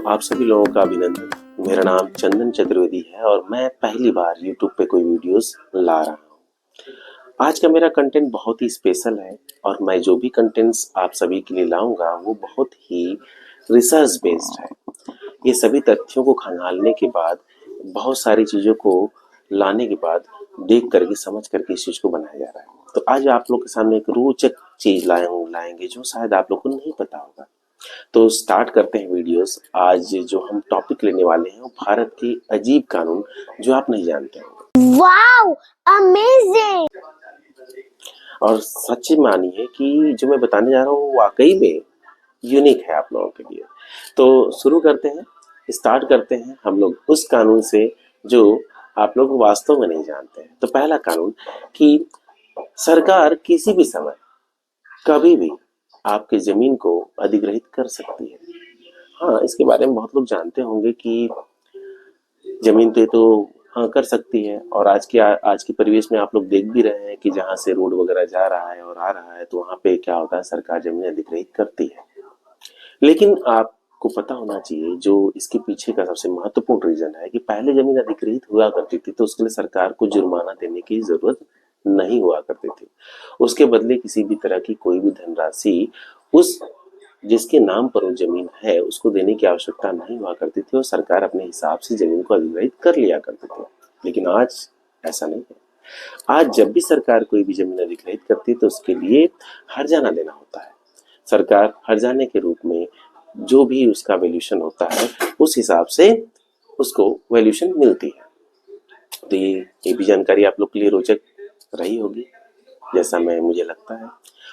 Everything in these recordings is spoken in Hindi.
आप सभी लोगों का अभिनंदन। मेरा नाम चंदन चतुर्वेदी है और मैं पहली बार YouTube पे कोई वीडियोस ला रहा हूँ। आज का मेरा कंटेंट बहुत ही स्पेशल है और मैं जो भी कंटेंट्स आप सभी के लिए लाऊंगा वो बहुत ही रिसर्च बेस्ड है। ये सभी तथ्यों को खंगालने के बाद, बहुत सारी चीज़ों को लाने के बाद, देख करके समझ करके इस चीज़ को बनाया जा रहा है। तो आज आप लोग के सामने एक रोचक चीज़ लाएंगे जो शायद आप लोग को नहीं पता होगा। तो स्टार्ट करते हैं वीडियोस। आज जो हम टॉपिक लेने वाले हैं वो भारत के अजीब कानून जो आप नहीं जानते होंगे। Wow, amazing! और सच मानिए कि जो मैं बताने जा रहा हूँ वाकई में यूनिक है आप लोगों के लिए। तो शुरू करते हैं, स्टार्ट करते हैं हम लोग उस कानून से जो आप लोग वास्तव में नहीं जानते हैं। तो पहला कानून कि सरकार किसी भी समय कभी भी आपकी जमीन को अधिग्रहित कर सकती है। हाँ, इसके बारे में बहुत लोग जानते होंगे कि जमीन पे तो हाँ कर सकती है। और आज के परिवेश में आप लोग देख भी रहे हैं कि जहाँ से रोड वगैरह जा रहा है और आ रहा है तो वहाँ पे क्या होता है, सरकार जमीन अधिग्रहित करती है। लेकिन आपको पता होना चाहिए जो इसके पीछे का सबसे महत्वपूर्ण रीजन है कि पहले जमीन अधिग्रहित हुआ करती थी तो उसके लिए सरकार को जुर्माना देने की जरूरत नहीं हुआ करती थी। उसके बदले किसी भी तरह की कोई भी धनराशि उस जिसके नाम पर वो जमीन है उसको देने की आवश्यकता नहीं हुआ करती थी और सरकार अपने हिसाब से जमीन को अधिग्रहित कर लिया करती थी। लेकिन आज ऐसा नहीं है। आज जब भी सरकार कोई भी जमीन अधिग्रहित करती है तो उसके लिए हर्जाना देना होता है। सरकार हर्जाने के रूप में जो भी उसका वैल्यूएशन होता है उस हिसाब से उसको वैल्यूएशन मिलती है। तो ये भी जानकारी आप लोग के लिए रोचक रही होगी, जैसा मुझे लगता है।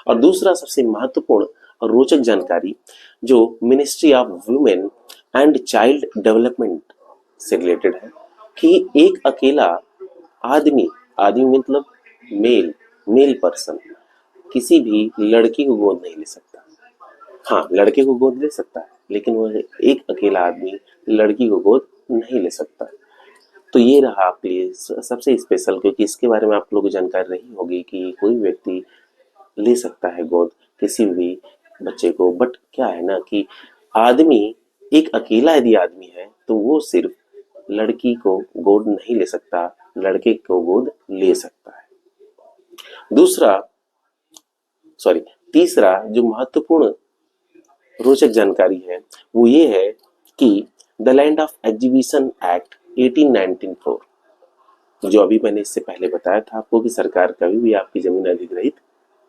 और दूसरा सबसे महत्वपूर्ण और रोचक जानकारी जो ministry of women and child development से रिलेटेड है कि एक अकेला आदमी आदमी मतलब मेल पर्सन किसी भी लड़की को गोद नहीं ले सकता। हाँ, लड़के को गोद ले सकता है लेकिन वो एक अकेला आदमी लड़की को गोद नहीं ले सकता। तो ये रहा आपके लिए सबसे स्पेशल, क्योंकि इसके बारे में आप लोगों को जानकारी रही होगी कि कोई व्यक्ति ले सकता है गोद किसी भी बच्चे को। बट क्या है ना कि आदमी एक अकेला यदि आदमी है तो वो सिर्फ लड़की को गोद नहीं ले सकता, लड़के को गोद ले सकता है। दूसरा सॉरी तीसरा जो महत्वपूर्ण रोचक जानकारी है वो ये है कि the land of exhibition act 1894, जो अभी मैंने इससे पहले बताया था आपको कि सरकार कभी भी आपकी जमीन अधिग्रहित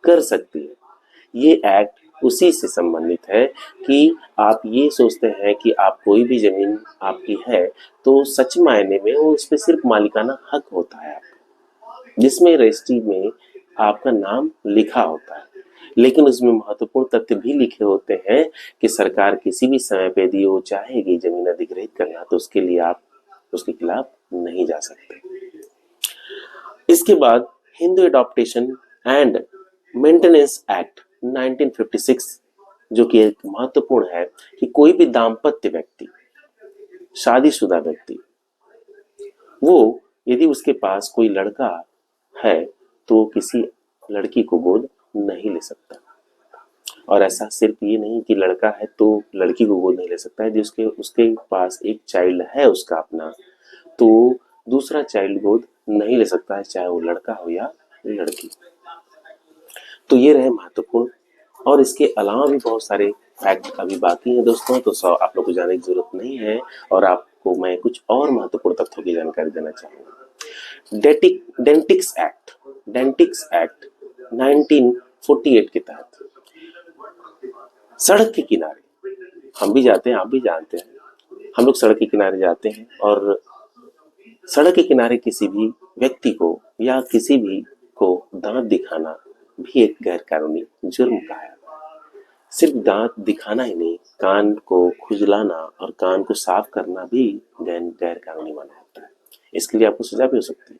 कर सकती है। ये एक्ट उसी से संबंधित है कि आप ये सोचते हैं कि आप कोई भी जमीन आपकी है तो सच मायने में वो उस पर सिर्फ मालिकाना हक होता है आपका, जिसमें रजिस्ट्री में आपका नाम लिखा होता है। लेकिन उसमें महत्वपूर्ण तथ्य भी लिखे होते हैं कि सरकार किसी भी समय पे यदि वो चाहेगी जमीन अधिग्रहित करना तो उसके लिए आप उसके खिलाफ नहीं जा सकते। इसके बाद Hindu adaptation and maintenance act 1956, जो कि एक महत्वपूर्ण है कि कोई भी दाम्पत्य व्यक्ति, शादीशुदा व्यक्ति, वो यदि उसके पास कोई लड़का है तो किसी लड़की को गोद नहीं ले सकता। और ऐसा सिर्फ ये नहीं कि लड़का है तो लड़की को गोद नहीं ले सकता है, जिसके उसके पास एक चाइल्ड है उसका अपना, तो दूसरा चाइल्ड गोद नहीं ले सकता है, चाहे वो लड़का हो या लड़की। तो ये रहे महत्वपूर्ण। और इसके अलावा भी बहुत सारे फैक्ट अभी बाकी हैं दोस्तों, तो आप लोग को जानने की जरूरत नहीं है। और आपको मैं कुछ और महत्वपूर्ण तथ्यों की जानकारी देना चाहूंगा। डेंटिक्स एक्ट 1948 के तहत सड़क के किनारे हम भी जाते हैं, आप भी जानते हैं, हम लोग सड़क के किनारे जाते हैं और सड़क के किनारे किसी भी व्यक्ति को या किसी भी को दांत दिखाना भी एक गैर कानूनी जुर्म का है। सिर्फ दांत दिखाना ही नहीं, कान को खुजलाना और कान को साफ करना भी गैर कानूनी माना होता है। इसके लिए आपको सजा भी हो सकती है।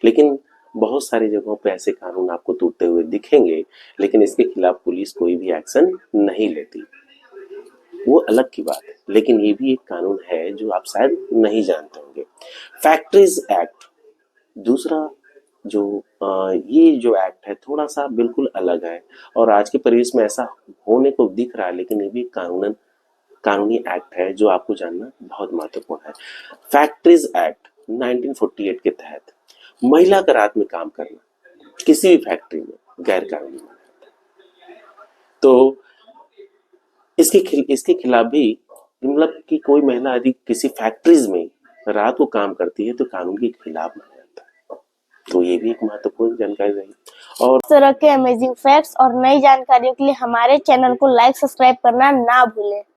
लेकिन बहुत सारी जगहों पे ऐसे कानून आपको टूटते हुए दिखेंगे, लेकिन इसके खिलाफ पुलिस कोई भी एक्शन नहीं लेती, वो अलग की बात है। लेकिन ये भी एक कानून है जो आप शायद नहीं जानते होंगे। फैक्ट्रीज एक्ट दूसरा जो ये जो एक्ट है थोड़ा सा बिल्कुल अलग है और आज के परिवेश में ऐसा होने को दिख रहा है, लेकिन ये भी कानूनन कानूनी एक्ट है जो आपको जानना बहुत महत्वपूर्ण है। फैक्ट्रीज एक्ट 1948 के तहत महिला का रात में काम करना किसी भी फैक्ट्री में गैर कानूनी माना जाता है। तो इसके खिलाफ भी मतलब कि कोई महिला यदि किसी फैक्ट्रीज में रात को काम करती है तो कानून के खिलाफ माना जाता है। तो ये भी एक महत्वपूर्ण जानकारी रही। और इस तरह के अमेजिंग फैक्ट्स और नई जानकारियों के लिए हमारे चैनल को लाइक सब्सक्राइब करना ना भूलें।